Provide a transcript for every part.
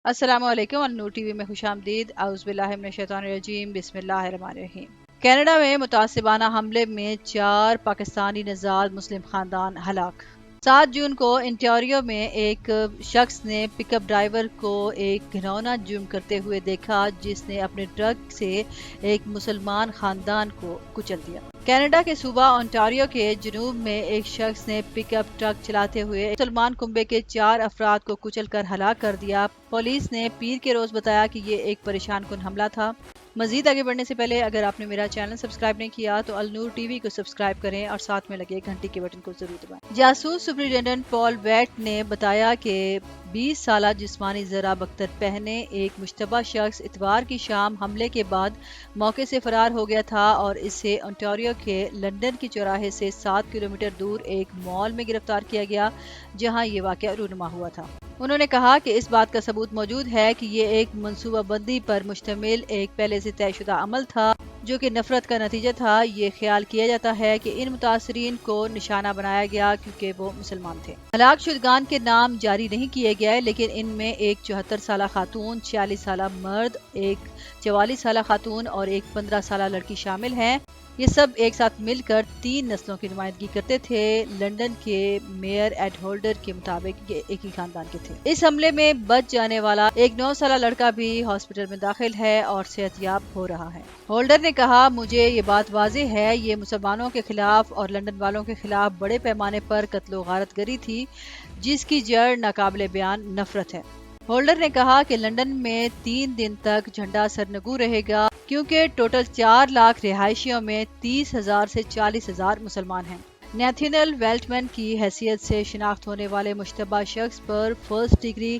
अस्सलाम वालेकुम और नूर टीवी में खुश आमदीद। आउज़ुबिल्लाहि मिनश्शैतानिर्रजीम, बिस्मिल्लाहिर्रहमानिर्रहीम। कनाडा में मुतासिबाना हमले में 4 पाकिस्तानी नज़ाद मुस्लिम खानदान हलाक। 7 जून को इंटोरियो में एक शख्स ने पिकअप ड्राइवर को एक घिनौना जुर्म करते हुए देखा, जिसने अपने ट्रक से एक मुसलमान खानदान को कुचल दिया। कनाडा के सूबा ओंटारियो के जनूब में एक शख्स ने पिकअप ट्रक चलाते हुए मुसलमान कुंबे के 4 अफराद को कुचल कर हलाक कर दिया। पुलिस ने पीर के रोज बताया कि ये एक परेशान कुन हमला था। मजीद आगे बढ़ने से पहले अगर आपने मेरा चैनल सब्सक्राइब नहीं किया तो अल नूर टीवी को सब्सक्राइब करें और साथ में लगे घंटी के बटन को जरूर दबाएं। जासूस सुपरिटेंडेंट पॉल वेट ने बताया कि 20 साला जिस्मानी ज़राब अख्तर पहने एक मुश्तबा शख्स इतवार की शाम हमले के बाद मौके से फरार हो गया था और इसे ओंटारियो के लंदन की चौराहे से 7 किलोमीटर दूर एक मॉल में गिरफ्तार किया गया, जहां ये वाकया रूनुमा हुआ था। उन्होंने कहा कि इस बात का सबूत मौजूद है कि ये एक मनसूबाबंदी पर मुश्तमिल एक पहले से तयशुदा अमल था, जो कि नफरत का नतीजा था। ये ख्याल किया जाता है कि इन मुतासरीन को निशाना बनाया गया क्योंकि वो मुसलमान थे। हलाक शुदगान के नाम जारी नहीं किए गए, लेकिन इनमें एक 74 साला खातून, 46 साला मर्द, एक 44 साला खातून और एक 15 साला लड़की शामिल हैं। ये सब एक साथ मिलकर 3 नस्लों की नुमाइंदगी करते थे। लंदन के मेयर एड होल्डर के मुताबिक ये एक ही खानदान के थे। इस हमले में बच जाने वाला एक 9 साला लड़का भी हॉस्पिटल में दाखिल है और सेहतयाब हो रहा है। होल्डर ने कहा, मुझे ये बात वाज़ेह है, ये मुसलमानों के खिलाफ और लंदन वालों के खिलाफ बड़े पैमाने पर कत्लो गारतगरी थी, जिसकी जड़ नाकाबिले बयान नफरत है। होल्डर ने कहा कि लंदन में 3 दिन तक झंडा सरनगू रहेगा, क्योंकि टोटल 4 लाख रिहायशियों में 30,000 से 40,000 मुसलमान हैं। नेथनियल वेल्टमैन की हैसियत से शिनाख्त होने वाले मुश्तबा शख्स पर फर्स्ट डिग्री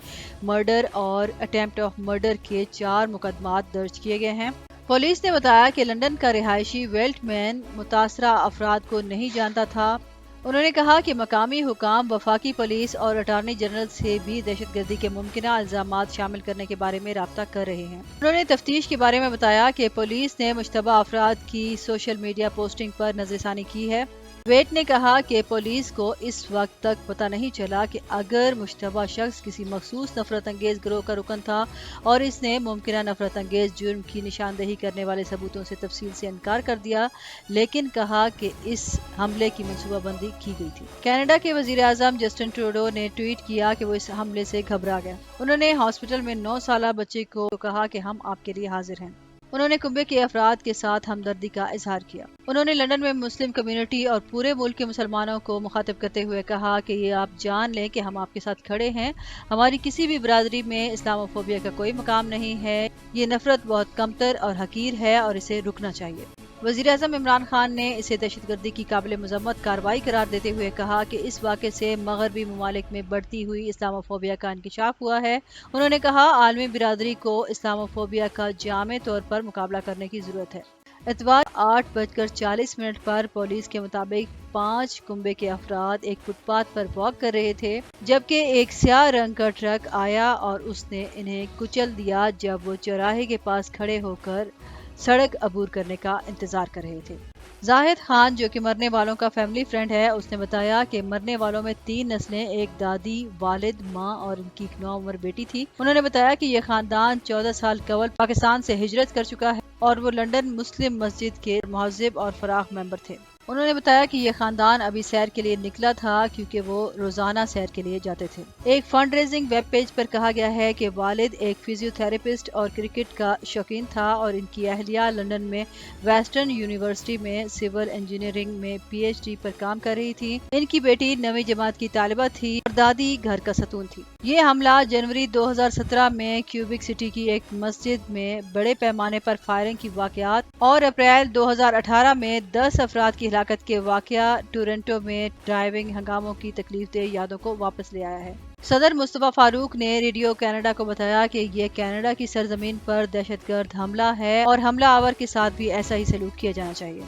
मर्डर और अटेम्प्ट ऑफ मर्डर के 4 मुकदमात दर्ज किए गए हैं। पुलिस ने बताया कि लंदन का रिहायशी वेल्टमैन मुतासरा अफराद को नहीं जानता था। उन्होंने कहा कि मकामी हुकाम वफाकी पुलिस और अटार्नी जनरल से भी दहशतगर्दी के मुमकिना इल्जामात शामिल करने के बारे में राब्ता कर रहे हैं। उन्होंने तफ्तीश के बारे में बताया कि पुलिस ने मुश्तबा अफराद की सोशल मीडिया पोस्टिंग पर नजरसानी की है। वेट ने कहा कि पुलिस को इस वक्त तक पता नहीं चला कि अगर मुश्तबा शख्स किसी मखसूस नफरत अंगेज गिरोह का रुकन था और इसने मुमकिना नफरत अंगेज जुर्म की निशानदेही करने वाले सबूतों से तफसील से इनकार कर दिया, लेकिन कहा कि इस हमले की मनसूबाबंदी की गई थी। कनाडा के वजीर आज़म जस्टिन ट्रूडो ने ट्वीट किया कि वो इस हमले से घबरा गया। उन्होंने हॉस्पिटल में 9 साला बच्चे को कहा कि हम आपके लिए हाजिर हैं। उन्होंने कुंबे के अफराद के साथ हमदर्दी का इजहार किया। उन्होंने लंदन में मुस्लिम कम्युनिटी और पूरे मुल्क के मुसलमानों को मुखातिब करते हुए कहा कि ये आप जान लें कि हम आपके साथ खड़े हैं। हमारी किसी भी बिरादरी में इस्लामोफोबिया का कोई मकाम नहीं है। ये नफरत बहुत कमतर और हकीर है और इसे रुकना चाहिए। वज़ीर आज़म इमरान खान ने इसे दहशतगर्दी की काबिल मजम्मत कार्रवाई करार देते हुए कहा कि इस वाक़े से मगरबी ममालिक में बढ़ती हुई इस्लामोफोबिया का इंकशाफ हुआ है। उन्होंने कहा, आलमी बिरादरी को इस्लामोफोबिया का जामे तौर पर मुकाबला करने की ज़रूरत है। इतवार 8:40 पर पुलिस के मुताबिक 5 कुंबे के अफराद एक फुटपाथ पर वॉक कर रहे थे, जबकि एक स्याह रंग का ट्रक आया और उसने इन्हें कुचल दिया जब वो चौराहे के पास खड़े होकर सड़क अबूर करने का इंतजार कर रहे थे। जाहिद खान, जो कि मरने वालों का फैमिली फ्रेंड है, उसने बताया कि मरने वालों में 3 नस्लें, एक दादी, वालिद, माँ और उनकी एक 9 उम्र बेटी थी। उन्होंने बताया कि यह खानदान 14 साल कबल पाकिस्तान से हिजरत कर चुका है और वो लंदन मुस्लिम मस्जिद के मुहज्जिब और फराख मेंबर थे। उन्होंने बताया कि यह खानदान अभी सैर के लिए निकला था क्योंकि वो रोजाना सैर के लिए जाते थे। एक फंड रेजिंग वेब पेज पर कहा गया है कि वालिद एक फिजियोथेरेपिस्ट और क्रिकेट का शौकीन था और इनकी अहलिया लंदन में वेस्टर्न यूनिवर्सिटी में सिविल इंजीनियरिंग में PhD पर काम कर रही थी। इनकी बेटी 9वीं जमात की तालिबा थी और दादी घर का सतून थी। ये हमला जनवरी 2017 में क्यूबिक सिटी की एक मस्जिद में बड़े पैमाने पर फायरिंग की वाकयात और अप्रैल 2018 में 10 अफराद की हिलाकत के वाकया टोरंटो में ड्राइविंग हंगामों की तकलीफदेह यादों को वापस ले आया है। सदर मुस्तफा फारूक ने रेडियो कनाडा को बताया कि ये कनाडा की सरजमीन पर दहशतगर्द हमला है और हमला आवर के साथ भी ऐसा ही सलूक किया जाना चाहिए।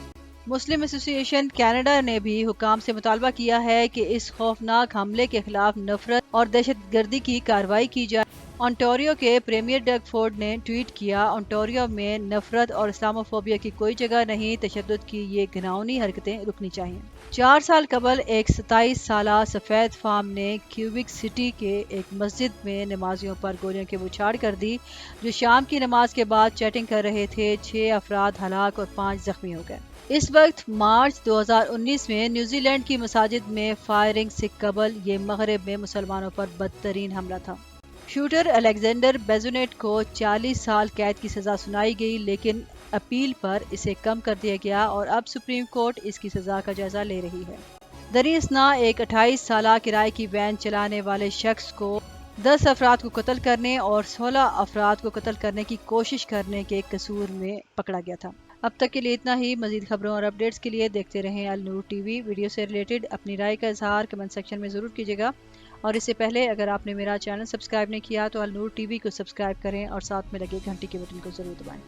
مسلم ایسوسی ایشن کینیڈا نے بھی حکام سے مطالبہ کیا ہے کہ اس خوفناک حملے کے خلاف نفرت اور دہشت گردی کی کارروائی کی جائے۔ انٹوریو کے پریمیئر ڈگ فورڈ نے ٹویٹ کیا، انٹوریو میں نفرت اور اسلاموفوبیا کی کوئی جگہ نہیں، تشدد کی یہ گھناؤنی حرکتیں رکنی چاہئیں۔ 4 سال قبل ایک 27 سالہ سفید فام نے کیوبک سٹی کے ایک مسجد میں نمازیوں پر گولیوں کی بوچھاڑ کر دی جو شام کی نماز کے بعد چیٹنگ کر رہے تھے۔ 6 افراد ہلاک اور 5 زخمی ہو گئے۔ اس وقت مارچ 2019 میں نیوزی لینڈ کی مساجد میں فائرنگ سے قبل یہ مغرب میں مسلمانوں پر بدترین حملہ تھا۔ شوٹر الیگزینڈر بیزونیٹ کو 40 سال قید کی سزا سنائی گئی، لیکن اپیل پر اسے کم کر دیا گیا اور اب سپریم کورٹ اس کی سزا کا جائزہ لے رہی ہے۔ دریں اثنا ایک 28 سالہ کرائے کی وین چلانے والے شخص کو 10 افراد کو قتل کرنے اور 16 افراد کو قتل کرنے کی کوشش کرنے کے قصور میں پکڑا گیا تھا۔ اب تک کے لیے اتنا ہی۔ مزید خبروں اور اپڈیٹس کے لیے دیکھتے رہیں النور ٹی وی۔ ویڈیو سے ریلیٹڈ اپنی رائے کا اظہار کمنٹ سیکشن میں ضرور کیجیے گا، اور اس سے پہلے اگر آپ نے میرا چینل سبسکرائب نہیں کیا تو النور ٹی وی کو سبسکرائب کریں اور ساتھ میں لگے گھنٹی کے بٹن کو ضرور دبائیں۔